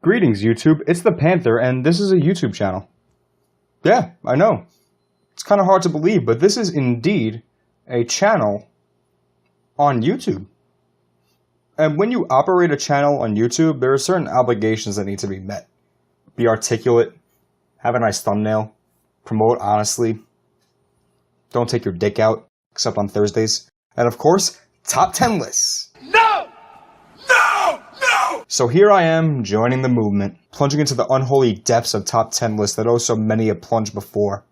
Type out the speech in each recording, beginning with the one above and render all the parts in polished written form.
Greetings, YouTube. It's the Panther, and this is a YouTube channel. Yeah, I know. It's kind of hard to believe, but this is indeed a channel on YouTube. And when you operate a channel on YouTube, there are certain obligations that need to be met. Be articulate, have a nice thumbnail, promote honestly, don't take your dick out, except on Thursdays, and of course, top 10 lists. No! No! No! So here I am, joining the movement, plunging into the unholy depths of top 10 lists that so many have plunged before.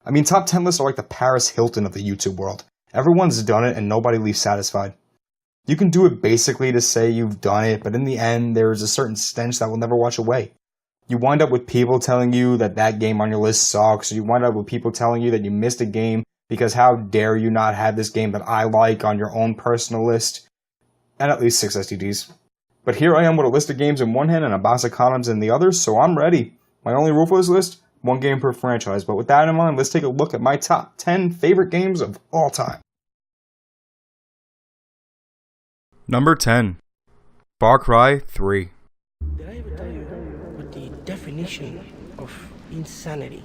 I mean, top 10 lists are like the Paris Hilton of the YouTube world. Everyone's done it and nobody leaves satisfied. You can do it basically to say you've done it, but in the end, there is a certain stench that will never wash away. You wind up with people telling you that that game on your list sucks, or you wind up with people telling you that you missed a game because how dare you not have this game that I like on your own personal list, and at least 6 STDs. But here I am with a list of games in one hand and a box of condoms in the other, so I'm ready. My only rule for this list, one game per franchise. But with that in mind, let's take a look at my top 10 favorite games of all time. Number 10. Far Cry 3. Did I ever tell you what the definition of insanity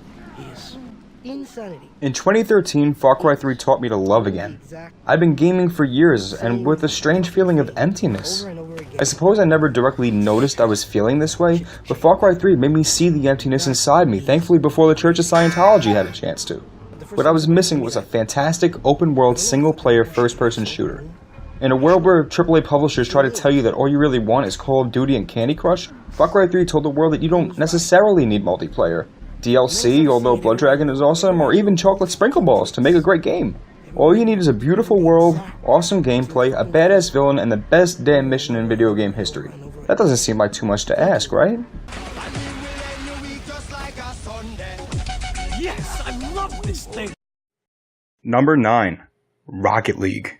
is? Insanity. In 2013, Far Cry 3 taught me to love again. I've been gaming for years, and with a strange feeling of emptiness. I suppose I never directly noticed I was feeling this way, but Far Cry 3 made me see the emptiness inside me, thankfully before the Church of Scientology had a chance to. What I was missing was a fantastic, open-world, single-player, first-person shooter. In a world where AAA publishers try to tell you that all you really want is Call of Duty and Candy Crush, Far Cry 3 told the world that you don't necessarily need multiplayer, DLC, although Blood Dragon is awesome, or even chocolate sprinkle balls to make a great game. All you need is a beautiful world, awesome gameplay, a badass villain, and the best damn mission in video game history. That doesn't seem like too much to ask, right? Yes, I love this thing! Number 9. Rocket League.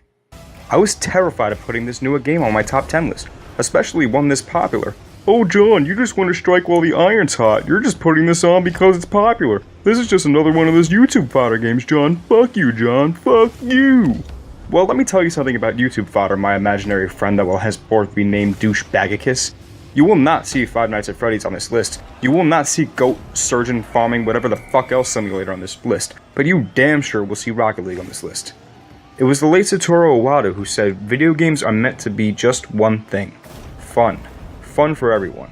I was terrified of putting this new game on my top 10 list, especially one this popular. Oh John, you just want to strike while the iron's hot. You're just putting this on because it's popular. This is just another one of those YouTube fodder games, John. Fuck you, John. Fuck you. Well, let me tell you something about YouTube fodder, my imaginary friend that will henceforth be named Douchebagicus. You will not see Five Nights at Freddy's on this list. You will not see Goat, Surgeon, Farming, whatever the fuck else simulator on this list. But you damn sure will see Rocket League on this list. It was the late Satoru Iwata who said, video games are meant to be just one thing. Fun. Fun for everyone.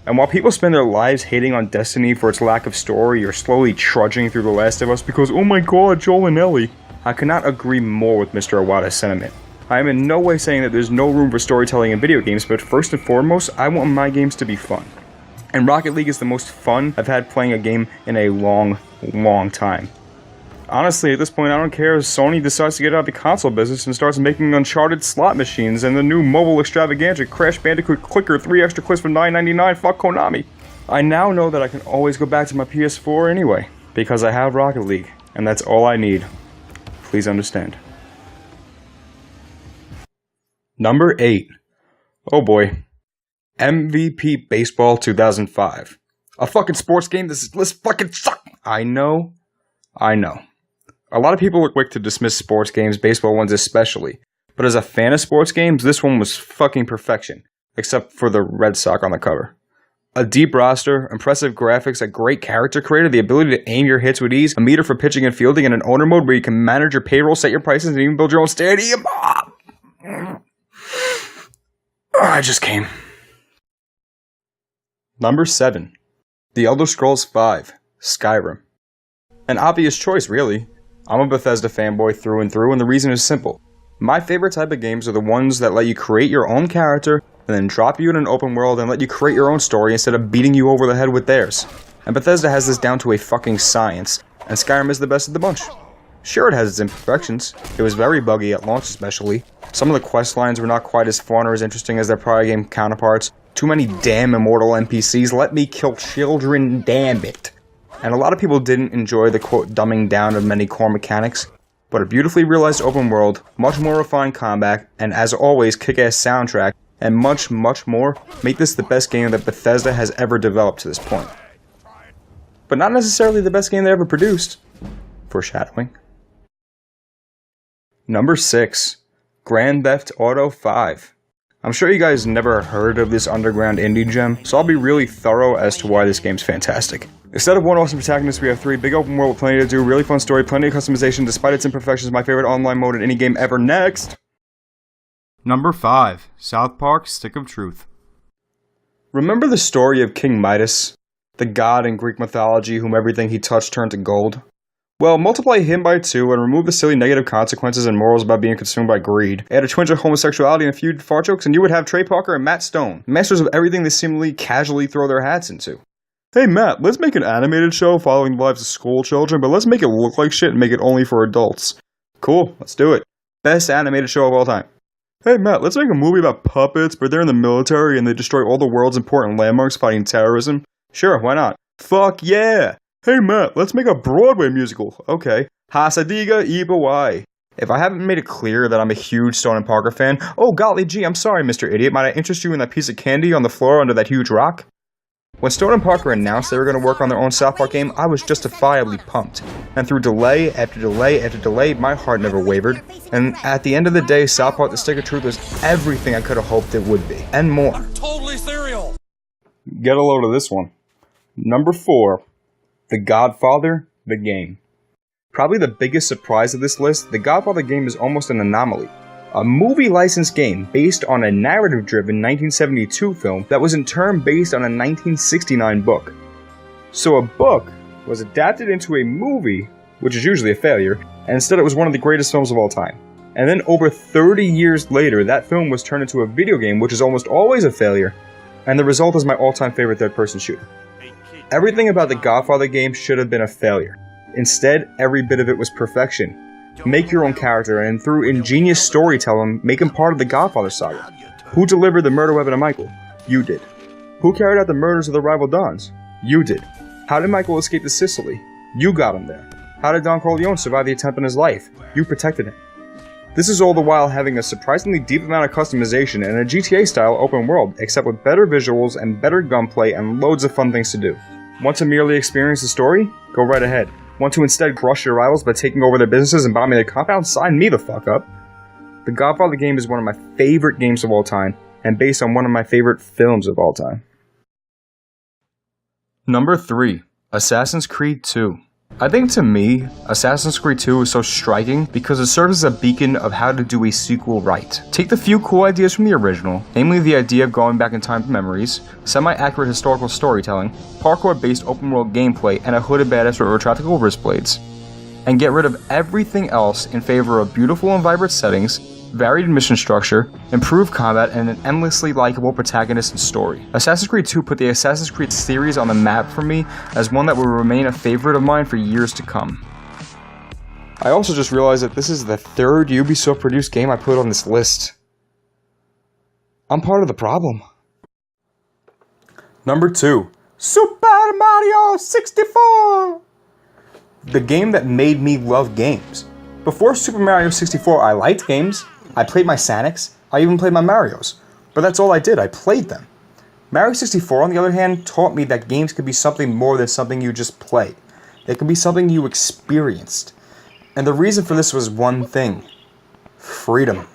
And while people spend their lives hating on Destiny for its lack of story or slowly trudging through The Last of Us because, oh my god, Joel and Ellie, I cannot agree more with Mr. Iwata's sentiment. I am in no way saying that there's no room for storytelling in video games, but first and foremost, I want my games to be fun. And Rocket League is the most fun I've had playing a game in a long, long time. Honestly, at this point, I don't care if Sony decides to get out of the console business and starts making Uncharted slot machines and the new mobile extravaganza Crash Bandicoot Clicker 3 extra clicks for $9.99. Fuck Konami. I now know that I can always go back to my PS4 anyway, because I have Rocket League, and that's all I need. Please understand. Number 8. Oh boy. MVP Baseball 2005. A fucking sports game? This list fucking suck! I know. A lot of people are quick to dismiss sports games, baseball ones especially. But as a fan of sports games, this one was fucking perfection. Except for the Red Sox on the cover. A deep roster, impressive graphics, a great character creator, the ability to aim your hits with ease, a meter for pitching and fielding, and an owner mode where you can manage your payroll, set your prices, and even build your own stadium. I just came. Number 7. The Elder Scrolls V, Skyrim. An obvious choice, really. I'm a Bethesda fanboy through and through, and the reason is simple. My favorite type of games are the ones that let you create your own character, and then drop you in an open world and let you create your own story instead of beating you over the head with theirs. And Bethesda has this down to a fucking science, and Skyrim is the best of the bunch. Sure, it has its imperfections. It was very buggy at launch especially. Some of the quest lines were not quite as fun or as interesting as their prior game counterparts. Too many damn immortal NPCs, let me kill children, damn it. And a lot of people didn't enjoy the quote dumbing down of many core mechanics, but a beautifully realized open world, much more refined combat, and as always kick-ass soundtrack, and much, much more, make this the best game that Bethesda has ever developed to this point. But not necessarily the best game they ever produced. Foreshadowing. Number 6. Grand Theft Auto 5. I'm sure you guys never heard of this underground indie gem, so I'll be really thorough as to why this game's fantastic. Instead of one awesome protagonist, we have 3 big open world with plenty to do, really fun story, plenty of customization despite its imperfections, my favorite online mode in any game ever. Next! Number 5. South Park Stick of Truth. Remember the story of King Midas? The god in Greek mythology whom everything he touched turned to gold? Well, multiply him by 2 and remove the silly negative consequences and morals about being consumed by greed. Add a twinge of homosexuality and a few fart jokes and you would have Trey Parker and Matt Stone, masters of everything they seemingly casually throw their hats into. Hey Matt, let's make an animated show following the lives of school children, but let's make it look like shit and make it only for adults. Cool, let's do it. Best animated show of all time. Hey Matt, let's make a movie about puppets, but they're in the military and they destroy all the world's important landmarks fighting terrorism. Sure, why not? Fuck yeah! Hey Matt, let's make a Broadway musical. Okay. Hasadiga Ibawai. If I haven't made it clear that I'm a huge Stone and Parker fan, oh golly gee, I'm sorry Mr. Idiot, might I interest you in that piece of candy on the floor under that huge rock? When Stone and Parker announced they were going to work on their own South Park game, I was justifiably pumped. And through delay after delay after delay, my heart never wavered. And at the end of the day, South Park The Stick of Truth was everything I could have hoped it would be. And more. Totally serial. Get a load of this one. Number 4. The Godfather, the game. Probably the biggest surprise of this list, The Godfather game is almost an anomaly. A movie licensed game based on a narrative-driven 1972 film that was in turn based on a 1969 book. So a book was adapted into a movie, which is usually a failure, and instead it was one of the greatest films of all time. And then over 30 years later, that film was turned into a video game, which is almost always a failure, and the result is my all-time favorite third-person shooter. Everything about the Godfather game should have been a failure. Instead, every bit of it was perfection. Make your own character, and through ingenious storytelling, make him part of the Godfather saga. Who delivered the murder weapon to Michael? You did. Who carried out the murders of the rival Dons? You did. How did Michael escape to Sicily? You got him there. How did Don Corleone survive the attempt on his life? You protected him. This is all the while having a surprisingly deep amount of customization and a GTA-style open world, except with better visuals and better gunplay and loads of fun things to do. Want to merely experience the story? Go right ahead. Want to instead crush your rivals by taking over their businesses and bombing their compounds? Sign me the fuck up. The Godfather game is one of my favorite games of all time, and based on one of my favorite films of all time. Number 3. Assassin's Creed 2. I think to me, Assassin's Creed 2 is so striking because it serves as a beacon of how to do a sequel right. Take the few cool ideas from the original, namely the idea of going back in time for memories, semi-accurate historical storytelling, parkour-based open-world gameplay, and a hooded badass with retractable wrist blades, and get rid of everything else in favor of beautiful and vibrant settings, varied mission structure, improved combat, and an endlessly likable protagonist and story. Assassin's Creed 2 put the Assassin's Creed series on the map for me as one that will remain a favorite of mine for years to come. I also just realized that this is the 3rd Ubisoft produced game I put on this list. I'm part of the problem. Number 2. Super Mario 64! The game that made me love games. Before Super Mario 64, I liked games. I played my Sonics, I even played my Marios, but that's all I did, I played them. Mario 64, on the other hand, taught me that games could be something more than something you just play. They could be something you experienced. And the reason for this was one thing. Freedom.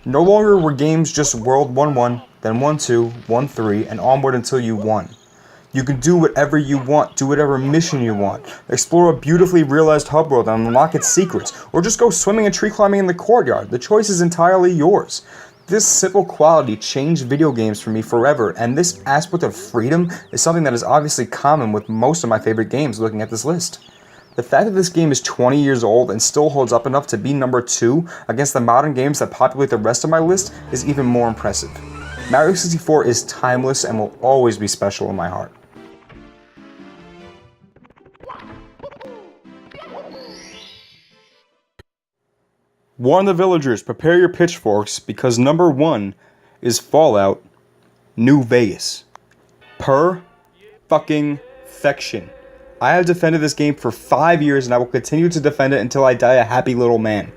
No longer were games just World 1-1, then 1-2, 1-3, and onward until you won. You can do whatever you want, do whatever mission you want, explore a beautifully realized hub world and unlock its secrets, or just go swimming and tree climbing in the courtyard. The choice is entirely yours. This simple quality changed video games for me forever, and this aspect of freedom is something that is obviously common with most of my favorite games looking at this list. The fact that this game is 20 years old and still holds up enough to be number 2 against the modern games that populate the rest of my list is even more impressive. Mario 64 is timeless and will always be special in my heart. Warn the villagers, prepare your pitchforks, because number 1 is Fallout New Vegas. Fucking-fection. I have defended this game for 5 years and I will continue to defend it until I die a happy little man.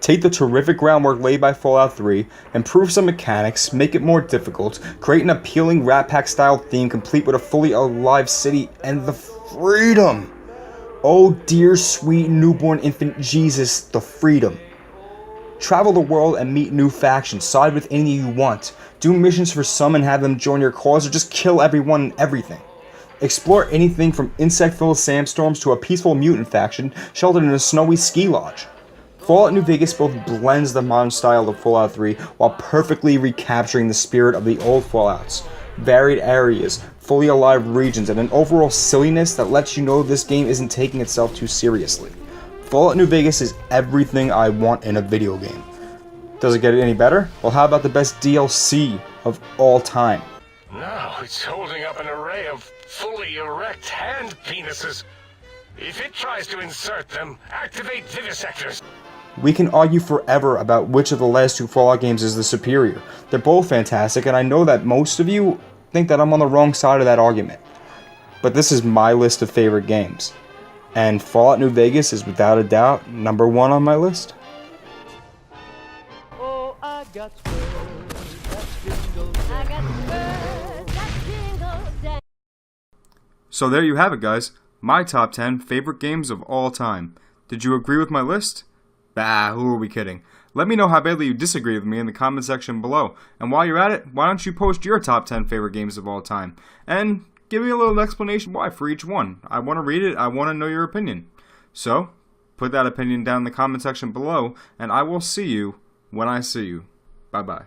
Take the terrific groundwork laid by Fallout 3, improve some mechanics, make it more difficult, create an appealing Rat Pack style theme complete with a fully alive city, and the freedom! Oh dear sweet newborn infant Jesus, the freedom. Travel the world and meet new factions, side with any you want, do missions for some and have them join your cause, or just kill everyone and everything. Explore anything from insect-filled sandstorms to a peaceful mutant faction sheltered in a snowy ski lodge. Fallout New Vegas both blends the modern style of Fallout 3 while perfectly recapturing the spirit of the old Fallouts. Varied areas, fully alive regions, and an overall silliness that lets you know this game isn't taking itself too seriously. Fallout New Vegas is everything I want in a video game. Does it get any better? Well, how about the best DLC of all time? Now it's holding up an array of fully erect hand penises. If it tries to insert them, activate vivisectors. We can argue forever about which of the last two Fallout games is the superior. They're both fantastic, and I know that most of you think that I'm on the wrong side of that argument. But this is my list of favorite games. And Fallout New Vegas is without a doubt number one on my list. Oh, I got spurs that jingle. I got spurs that jingle. So there you have it, guys. My top 10 favorite games of all time. Did you agree with my list? Bah, who are we kidding? Let me know how badly you disagree with me in the comment section below. And while you're at it, why don't you post your top 10 favorite games of all time? And give me a little explanation why for each one. I want to read it. I want to know your opinion. So, put that opinion down in the comment section below, and I will see you when I see you. Bye-bye.